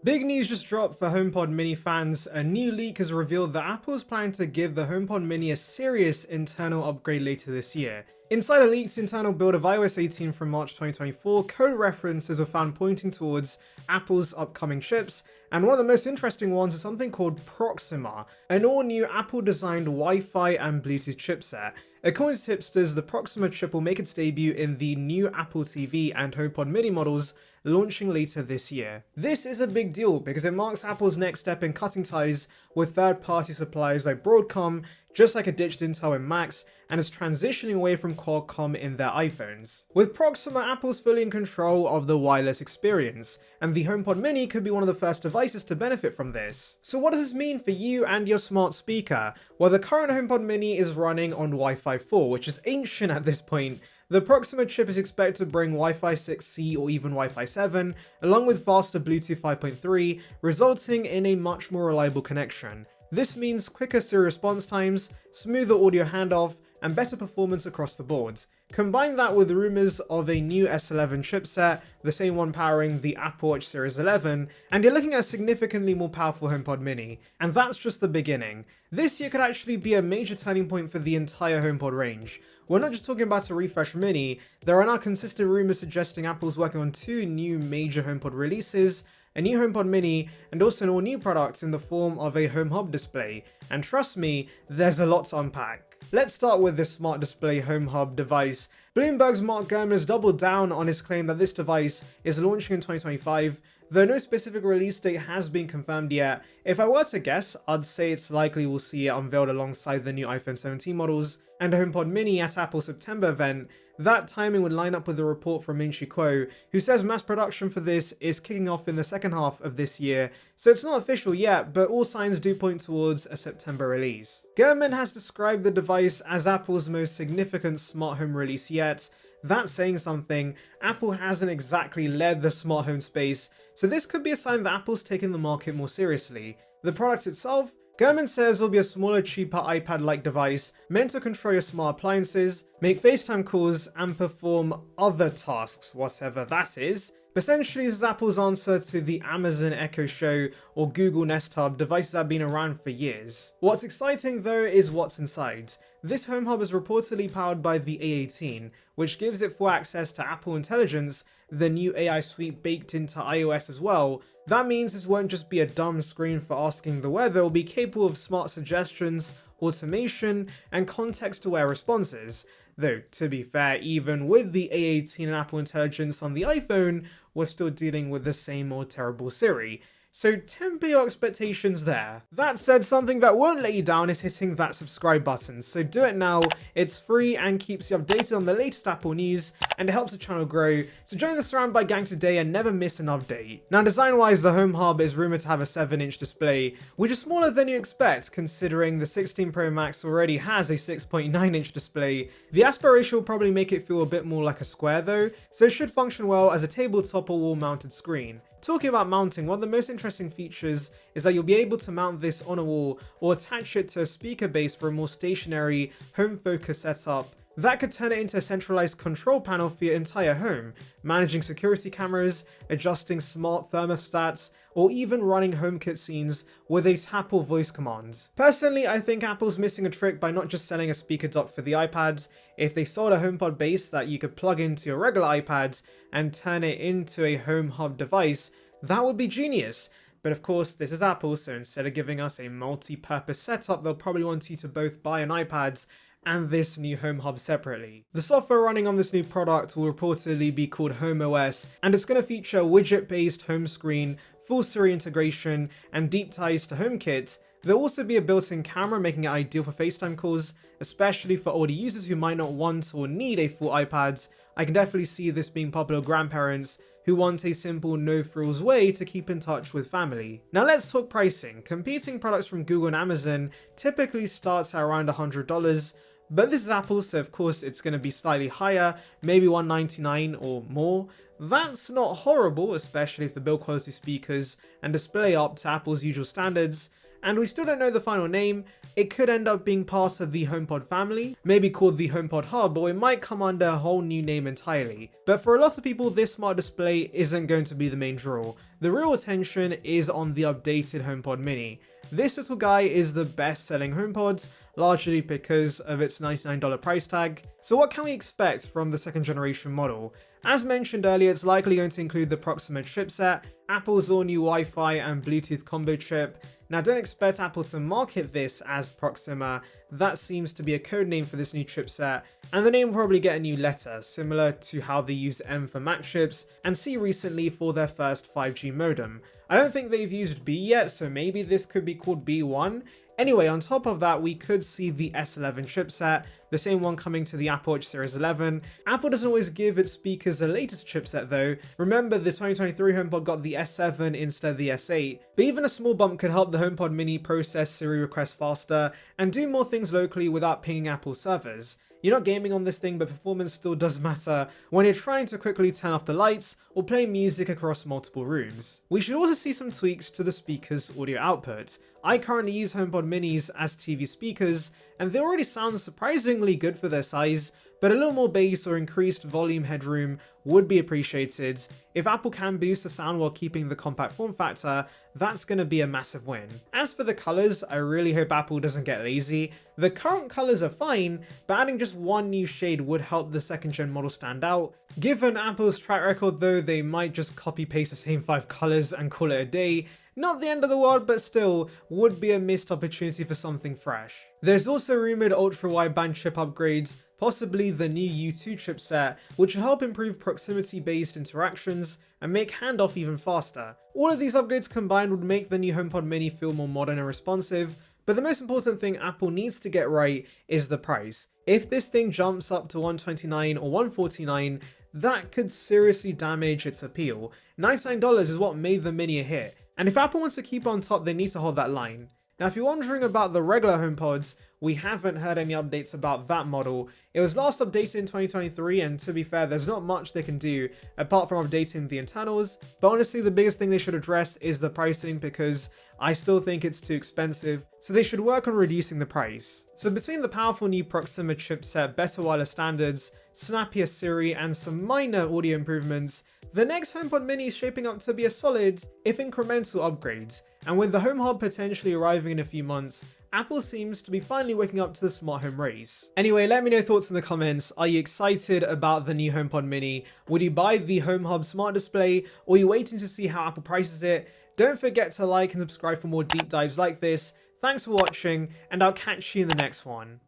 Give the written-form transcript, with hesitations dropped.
Big news just dropped for HomePod Mini fans. A new leak has revealed that Apple is planning to give the HomePod Mini a serious internal upgrade later this year. Inside a leaked internal build of iOS 18 from March 2024, code references were found pointing towards Apple's upcoming chips, and one of the most interesting ones is something called Proxima, an all-new Apple-designed Wi-Fi and Bluetooth chipset. According to tipsters, the Proxima chip will make its debut in the new Apple TV and HomePod Mini models, launching later this year. This is a big deal because it marks Apple's next step in cutting ties with third-party suppliers like Broadcom, just like it ditched Intel and Macs, and is transitioning away from Qualcomm in their iPhones. With Proxima, Apple's fully in control of the wireless experience, and the HomePod Mini could be one of the first devices to benefit from this. So what does this mean for you and your smart speaker? Well, the current HomePod Mini is running on Wi-Fi 4, which is ancient at this point. The Proxima chip is expected to bring Wi-Fi 6E or even Wi-Fi 7, along with faster Bluetooth 5.3, resulting in a much more reliable connection. This means quicker Siri response times, smoother audio handoff, and better performance across the board. Combine that with rumors of a new S11 chipset, the same one powering the Apple Watch Series 11, and you're looking at a significantly more powerful HomePod Mini. And that's just the beginning. This year could actually be a major turning point for the entire HomePod range. We're not just talking about a refresh Mini, there are now consistent rumors suggesting Apple's working on two new major HomePod releases, a new HomePod Mini, and also an all-new product in the form of a Home Hub display. And trust me, there's a lot to unpack. Let's start with this smart display Home Hub device. Bloomberg's Mark Gurman has doubled down on his claim that this device is launching in 2025, though no specific release date has been confirmed yet. If I were to guess, I'd say it's likely we'll see it unveiled alongside the new iPhone 17 models and HomePod Mini at Apple's September event. That timing would line up with a report from Min Chi Kuo, who says mass production for this is kicking off in the second half of this year, so it's not official yet, but all signs do point towards a September release. Gurman has described the device as Apple's most significant smart home release yet. That's saying something. Apple hasn't exactly led the smart home space, so this could be a sign that Apple's taking the market more seriously. The product itself, Gurman says, will be a smaller, cheaper iPad-like device meant to control your smart appliances, make FaceTime calls, and perform other tasks, whatever that is. Essentially, this is Apple's answer to the Amazon Echo Show or Google Nest Hub, devices that have been around for years. What's exciting though is what's inside. This Home Hub is reportedly powered by the A18, which gives it full access to Apple Intelligence, the new AI suite baked into iOS as well. That means this won't just be a dumb screen for asking the weather, it will be capable of smart suggestions, automation, and context-aware responses. Though, to be fair, even with the A18 and Apple Intelligence on the iPhone, we're still dealing with the same old terrible Siri. So temper your expectations there. That said, something that won't let you down is hitting that subscribe button, so do it now. It's free and keeps you updated on the latest Apple news, and it helps the channel grow, so join the Surround by gang today and never miss an update. Now, design-wise, the Home Hub is rumored to have a 7-inch display, which is smaller than you expect considering the 16 Pro Max already has a 6.9-inch display. The aspiration will probably make it feel a bit more like a square though, so it should function well as a tabletop or wall-mounted screen. Talking about mounting, one of the most interesting features is that you'll be able to mount this on a wall or attach it to a speaker base for a more stationary, home-focused setup. That could turn it into a centralized control panel for your entire home, managing security cameras, adjusting smart thermostats, or even running HomeKit scenes with a tap or voice command. Personally, I think Apple's missing a trick by not just selling a speaker dock for the iPads. If they sold a HomePod base that you could plug into your regular iPads and turn it into a Home Hub device, that would be genius. But of course, this is Apple, so instead of giving us a multi-purpose setup, they'll probably want you to both buy an iPad and this new Home Hub separately. The software running on this new product will reportedly be called HomeOS, and it's going to feature a widget-based home screen, full Siri integration, and deep ties to HomeKit. There'll also be a built-in camera, making it ideal for FaceTime calls, especially for older users who might not want or need a full iPad. I can definitely see this being popular with grandparents who want a simple, no-frills way to keep in touch with family. Now let's talk pricing. Competing products from Google and Amazon typically start at around $100, but this is Apple, so of course it's going to be slightly higher, maybe $199 or more. That's not horrible, especially if the build quality, speakers, and display are up to Apple's usual standards. and we still don't know the final name. It could end up being part of the HomePod family, maybe called the HomePod Hub, or it might come under a whole new name entirely. But for a lot of people, this smart display isn't going to be the main draw. The real attention is on the updated HomePod Mini. This little guy is the best selling HomePod, largely because of its $99 price tag. So what can we expect from the second generation model? As mentioned earlier, it's likely going to include the Proxima chipset, Apple's all-new Wi-Fi and Bluetooth combo chip. Now, don't expect Apple to market this as Proxima. That seems to be a code name for this new chipset, and the name will probably get a new letter, similar to how they used M for Mac chips and C recently for their first 5G modem. I don't think they've used B yet, so maybe this could be called B1. Anyway, on top of that, we could see the S11 chipset, the same one coming to the Apple Watch Series 11. Apple doesn't always give its speakers the latest chipset though. Remember, the 2023 HomePod got the S7 instead of the S8, but even a small bump could help the HomePod Mini process Siri requests faster and do more things locally without pinging Apple servers. You're not gaming on this thing, but performance still does matter when you're trying to quickly turn off the lights or play music across multiple rooms. We should also see some tweaks to the speaker's audio output. I currently use HomePod Minis as TV speakers, and they already sound surprisingly good for their size, but a little more bass or increased volume headroom would be appreciated. If Apple can boost the sound while keeping the compact form factor, that's going to be a massive win. As for the colors, I really hope Apple doesn't get lazy. The current colors are fine, but adding just one new shade would help the second gen model stand out. Given Apple's track record though, they might just copy paste the same 5 colors and call it a day. Not the end of the world, but still would be a missed opportunity for something fresh. There's also rumored ultra-wideband chip upgrades, possibly the new U2 chipset, which will help improve proximity-based interactions and make handoff even faster. All of these upgrades combined would make the new HomePod Mini feel more modern and responsive, but the most important thing Apple needs to get right is the price. If this thing jumps up to $129 or $149, that could seriously damage its appeal. $99 is what made the Mini a hit, and if Apple wants to keep on top, they need to hold that line. Now, if you're wondering about the regular HomePods, we haven't heard any updates about that model. It was last updated in 2023, and to be fair, there's not much they can do apart from updating the internals. But honestly, the biggest thing they should address is the pricing, because I still think it's too expensive, so they should work on reducing the price. So between the powerful new Proxima chipset, better wireless standards, snappier Siri, and some minor audio improvements, the next HomePod Mini is shaping up to be a solid, if incremental, upgrade. And with the Home Hub potentially arriving in a few months, Apple seems to be finally waking up to the smart home race. Anyway, let me know your thoughts in the comments. Are you excited about the new HomePod Mini? Would you buy the Home Hub smart display, or are you waiting to see how Apple prices it? Don't forget to like and subscribe for more deep dives like this. Thanks for watching, and I'll catch you in the next one.